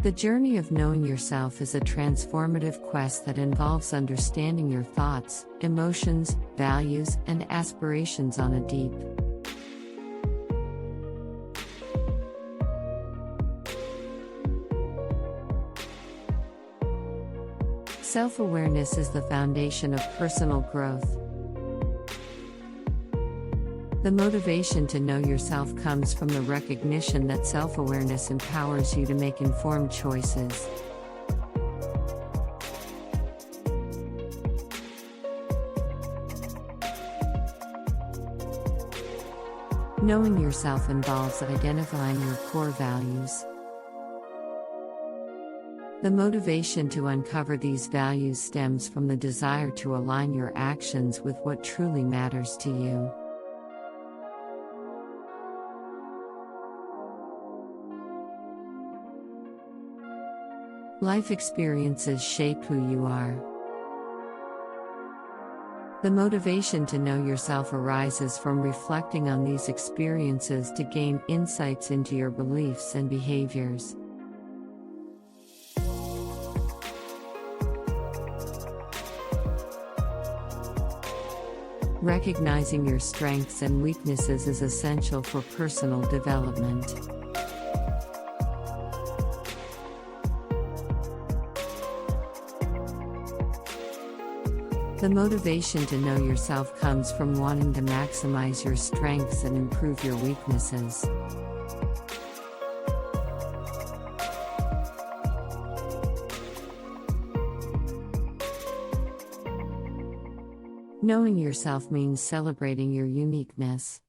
The journey of knowing yourself is a transformative quest that involves understanding your thoughts, emotions, values, and aspirations on a deep, self-awareness is the foundation of personal growth. The motivation to know yourself comes from the recognition that self-awareness empowers you to make informed choices. Knowing yourself involves identifying your core values. The motivation to uncover these values stems from the desire to align your actions with what truly matters to you. Life experiences shape who you are. The motivation to know yourself arises from reflecting on these experiences to gain insights into your beliefs and behaviors. Recognizing your strengths and weaknesses is essential for personal development. The motivation to know yourself comes from wanting to maximize your strengths and improve your weaknesses. Knowing yourself means celebrating your uniqueness.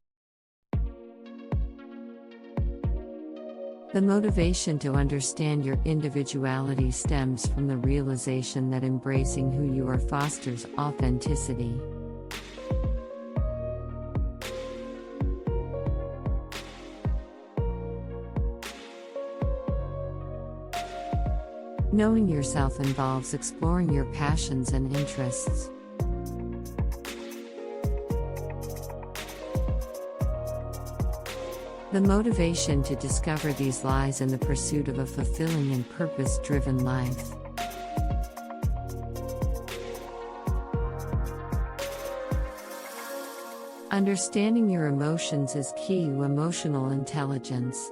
The motivation to understand your individuality stems from the realization that embracing who you are fosters authenticity. Knowing yourself involves exploring your passions and interests. The motivation to discover these lies in the pursuit of a fulfilling and purpose-driven life. Understanding your emotions is key to emotional intelligence.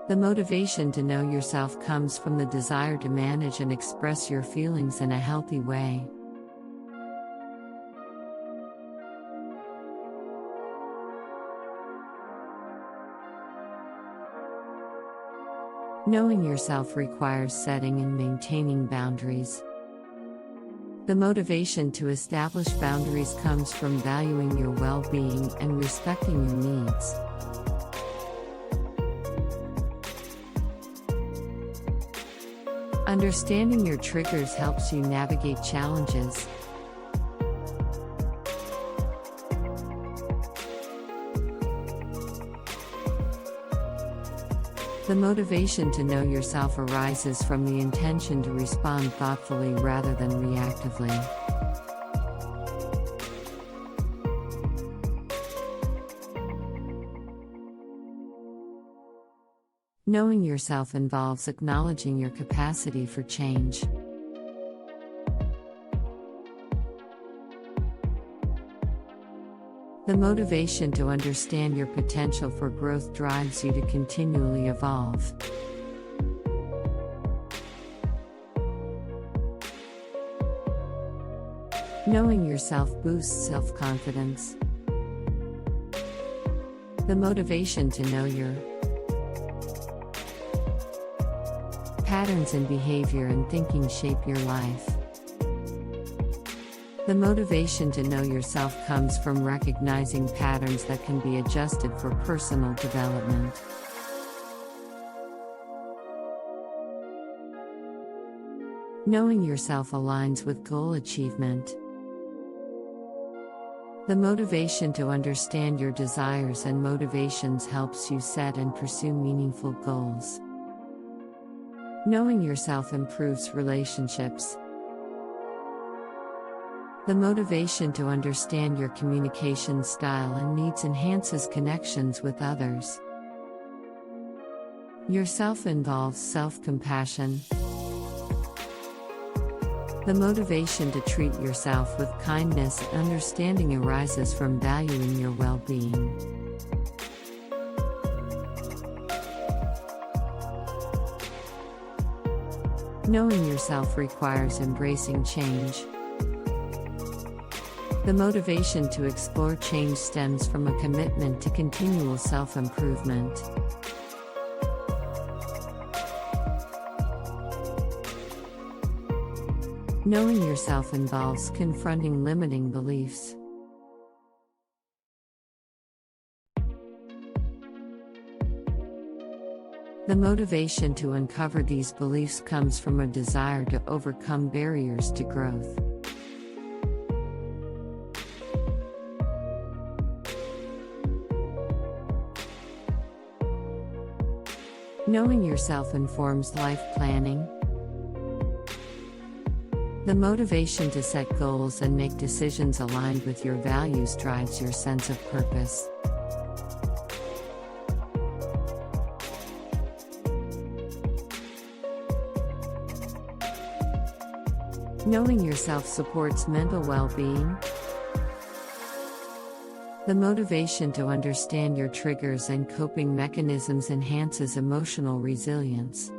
The motivation to know yourself comes from the desire to manage and express your feelings in a healthy way. Knowing yourself requires setting and maintaining boundaries. The motivation to establish boundaries comes from valuing your well-being and respecting your needs. Understanding your triggers helps you navigate challenges. The motivation to know yourself arises from the intention to respond thoughtfully rather than reactively. Knowing yourself involves acknowledging your capacity for change. The motivation to understand your potential for growth drives you to continually evolve. Knowing yourself boosts self-confidence. The motivation to know your patterns in behavior and thinking shape your life. The motivation to know yourself comes from recognizing patterns that can be adjusted for personal development. Knowing yourself aligns with goal achievement. The motivation to understand your desires and motivations helps you set and pursue meaningful goals. Knowing yourself improves relationships. The motivation to understand your communication style and needs enhances connections with others. Yourself involves self-compassion. The motivation to treat yourself with kindness and understanding arises from valuing your well-being. Knowing yourself requires embracing change. The motivation to explore change stems from a commitment to continual self-improvement. Knowing yourself involves confronting limiting beliefs. The motivation to uncover these beliefs comes from a desire to overcome barriers to growth. Knowing yourself informs life planning. The motivation to set goals and make decisions aligned with your values drives your sense of purpose. Knowing yourself supports mental well-being. The motivation to understand your triggers and coping mechanisms enhances emotional resilience.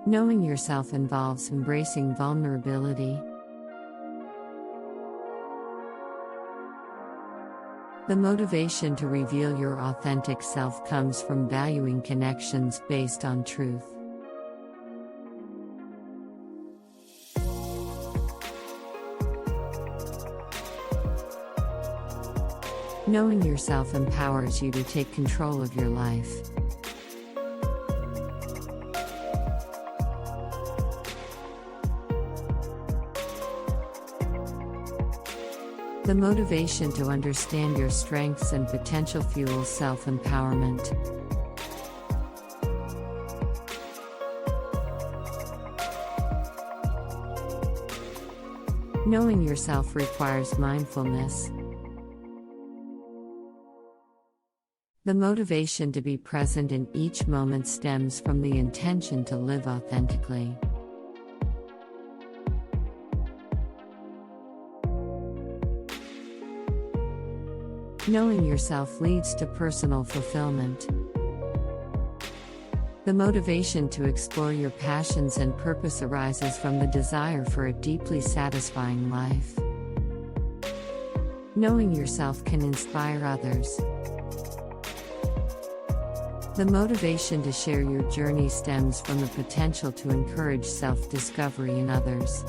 Knowing yourself involves embracing vulnerability. The motivation to reveal your authentic self comes from valuing connections based on truth. Knowing yourself empowers you to take control of your life. The motivation to understand your strengths and potential fuels self-empowerment. Knowing yourself requires mindfulness. The motivation to be present in each moment stems from the intention to live authentically. Knowing yourself leads to personal fulfillment. The motivation to explore your passions and purpose arises from the desire for a deeply satisfying life. Knowing yourself can inspire others. The motivation to share your journey stems from the potential to encourage self-discovery in others.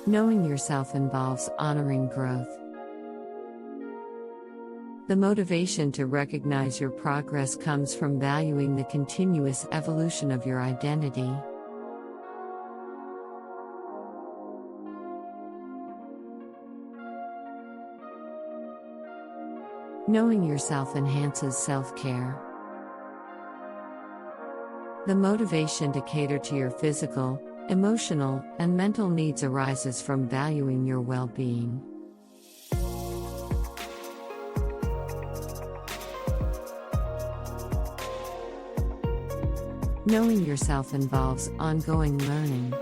Knowing yourself involves honoring growth. The motivation to recognize your progress comes from valuing the continuous evolution of your identity. Knowing yourself enhances self-care. The motivation to cater to your physical, emotional, and mental needs arises from valuing your well-being. Knowing yourself involves ongoing learning.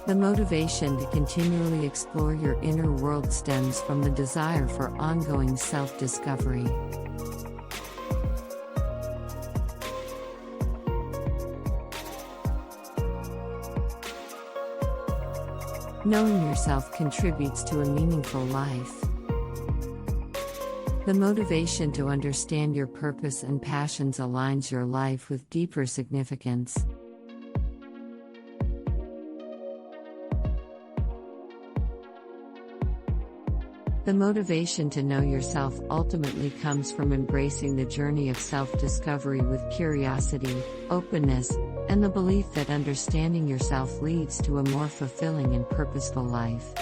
The motivation to continually explore your inner world stems from the desire for ongoing self-discovery. Knowing yourself contributes to a meaningful life. The motivation to understand your purpose and passions aligns your life with deeper significance. The motivation to know yourself ultimately comes from embracing the journey of self-discovery with curiosity, openness, and the belief that understanding yourself leads to a more fulfilling and purposeful life.